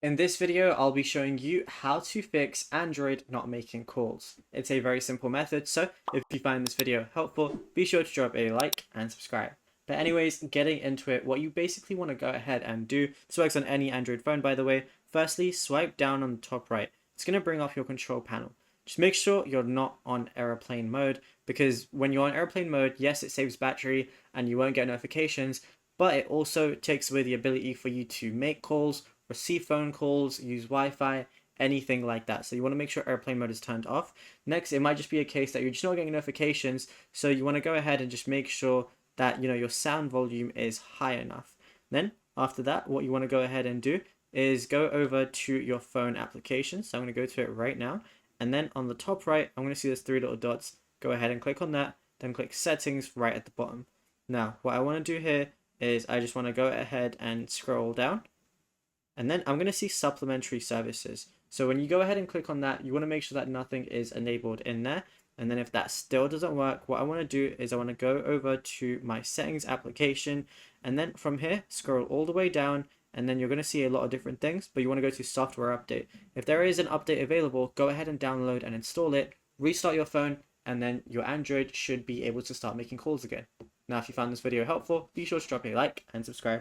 In this video, I'll be showing you how to fix Android not making calls. It's a very simple method, so if you find this video helpful, be sure to drop a like and subscribe. But anyways, getting into it, what you basically want to go ahead and do, this works on any Android phone by the way, firstly swipe down on the top right. It's going to bring up your control panel. Just make sure you're not on airplane mode, because when you're on airplane mode, yes, it saves battery and you won't get notifications, but it also takes away the ability for you to make calls, receive phone calls, use Wi-Fi, anything like that. So you want to make sure airplane mode is turned off. Next, it might just be a case that you're just not getting notifications, so you want to go ahead and just make sure that your sound volume is high enough. Then after that, what you want to go ahead and do is go over to your phone application. So I'm going to go to it right now, and then on the top right, I'm going to see there's three little dots. Go ahead and click on that, then click settings right at the bottom. Now what I want to do here is I just want to go ahead and scroll down, and then I'm going to see supplementary services. So when you go ahead and click on that, you want to make sure that nothing is enabled in there. And then if that still doesn't work, what I want to do is I want to go over to my settings application, and then from here scroll all the way down, and then you're going to see a lot of different things, but you want to go to software update. If there is an update available, go ahead and download and install it, restart your phone, and then your Android should be able to start making calls again. Now if you found this video helpful, be sure to drop a like and subscribe.